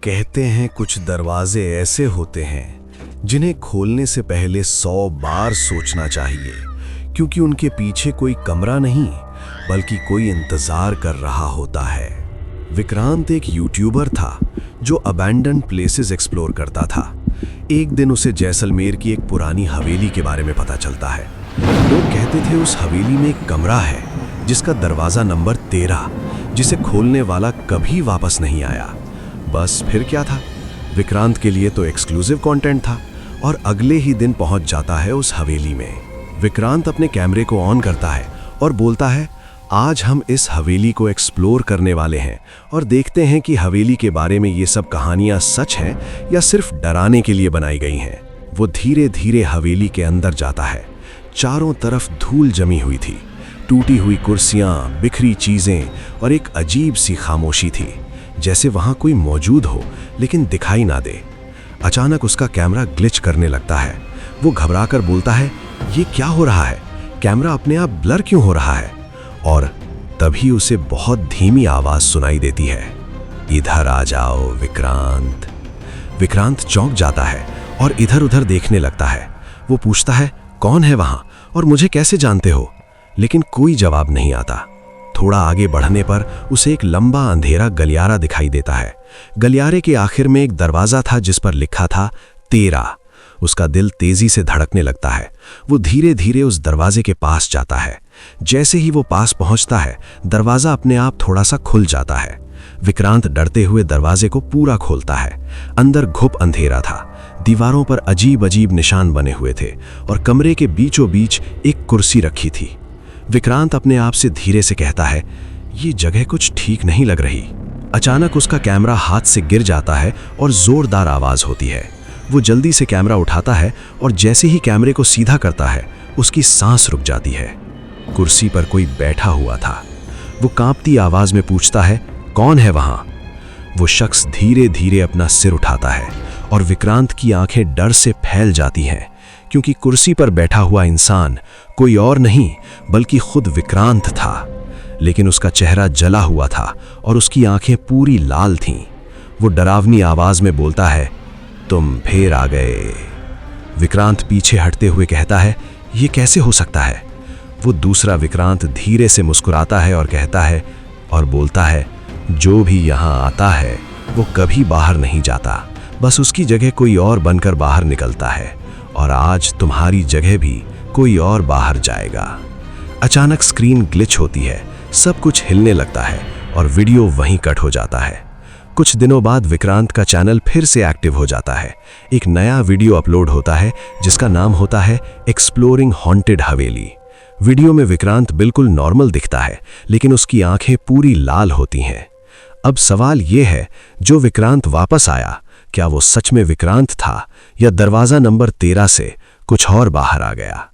कहते हैं कुछ दरवाजे ऐसे होते हैं जिन्हें खोलने से पहले 100 बार सोचना चाहिए, क्योंकि उनके पीछे कोई कमरा नहीं बल्कि कोई इंतजार कर रहा होता है। विक्रांत एक यूट्यूबर था जो अबैंडन्ड प्लेसेस एक्सप्लोर करता था। एक दिन उसे जैसलमेर की एक पुरानी हवेली के बारे में पता चलता है। लोग कहते थे उस हवेली में एक कमरा है जिसका दरवाजा नंबर 13, जिसे खोलने वाला कभी वापस नहीं आया। बस फिर क्या था, विक्रांत के लिए तो एक्सक्लूसिव कंटेंट था और अगले ही दिन पहुंच जाता है उस हवेली में। विक्रांत अपने कैमरे को ऑन करता है और बोलता है, आज हम इस हवेली को एक्सप्लोर करने वाले हैं और देखते हैं कि हवेली के बारे में ये सब कहानियां सच हैं या सिर्फ डराने के लिए बनाई गई हैं। वो धीरे धीरे हवेली के अंदर जाता है। चारों तरफ धूल जमी हुई थी, टूटी हुई कुर्सियां, बिखरी चीजें और एक अजीब सी खामोशी थी, जैसे वहां कोई मौजूद हो लेकिन दिखाई ना दे। अचानक उसका कैमरा ग्लिच करने लगता है। वो घबराकर बोलता है, ये क्या हो रहा है? कैमरा अपने आप ब्लर क्यों हो रहा है? और तभी उसे बहुत धीमी आवाज सुनाई देती है, इधर आ जाओ विक्रांत। विक्रांत चौंक जाता है और इधर उधर देखने लगता है। वो पूछता है, कौन है वहां और मुझे कैसे जानते हो? लेकिन कोई जवाब नहीं आता। थोड़ा आगे बढ़ने पर उसे एक लंबा अंधेरा गलियारा दिखाई देता है। गलियारे के आखिर में एक दरवाजा था जिस पर लिखा था 13। उसका दिल तेजी से धड़कने लगता है। वो धीरे धीरे उस दरवाजे के पास जाता है। जैसे ही वो पास पहुंचता है, दरवाजा अपने आप थोड़ा सा खुल जाता है। विक्रांत डरते हुए दरवाजे को पूरा खोलता है। अंदर घुप अंधेरा था। दीवारों पर अजीब अजीब निशान बने हुए थे और कमरे के बीचों बीच एक कुर्सी रखी थी। विक्रांत अपने आप से धीरे से कहता है, ये जगह कुछ ठीक नहीं लग रही। अचानक उसका कैमरा हाथ से गिर जाता है और जोरदार आवाज होती है। वो जल्दी से कैमरा उठाता है और जैसे ही कैमरे को सीधा करता है, उसकी सांस रुक जाती है। कुर्सी पर कोई बैठा हुआ था। वो कांपती आवाज में पूछता है, कौन है वहां? वो शख्स धीरे धीरे अपना सिर उठाता है और विक्रांत की आंखें डर से फैल जाती हैं, क्योंकि कुर्सी पर बैठा हुआ इंसान कोई और नहीं बल्कि खुद विक्रांत था। लेकिन उसका चेहरा जला हुआ था और उसकी आंखें पूरी लाल थीं। वो डरावनी आवाज में बोलता है, तुम फिर आ गए। विक्रांत पीछे हटते हुए कहता है, ये कैसे हो सकता है? वो दूसरा विक्रांत धीरे से मुस्कुराता है और कहता है और बोलता है, जो भी यहाँ आता है वो कभी बाहर नहीं जाता, बस उसकी जगह कोई और बनकर बाहर निकलता है, और आज तुम्हारी जगह भी कोई और बाहर जाएगा। अचानक स्क्रीन ग्लिच होती है, सब कुछ हिलने लगता है और वीडियो वहीं कट हो जाता है। कुछ दिनों बाद विक्रांत का चैनल फिर से एक्टिव हो जाता है। एक नया वीडियो अपलोड होता है जिसका नाम होता है एक्सप्लोरिंग हॉन्टेड हवेली। वीडियो में विक्रांत बिल्कुल नॉर्मल दिखता है, लेकिन उसकी आंखें पूरी लाल होती हैं। अब सवाल ये है, जो विक्रांत वापस आया, क्या वो सच में विक्रांत था या दरवाजा नंबर 13 से कुछ और बाहर आ गया?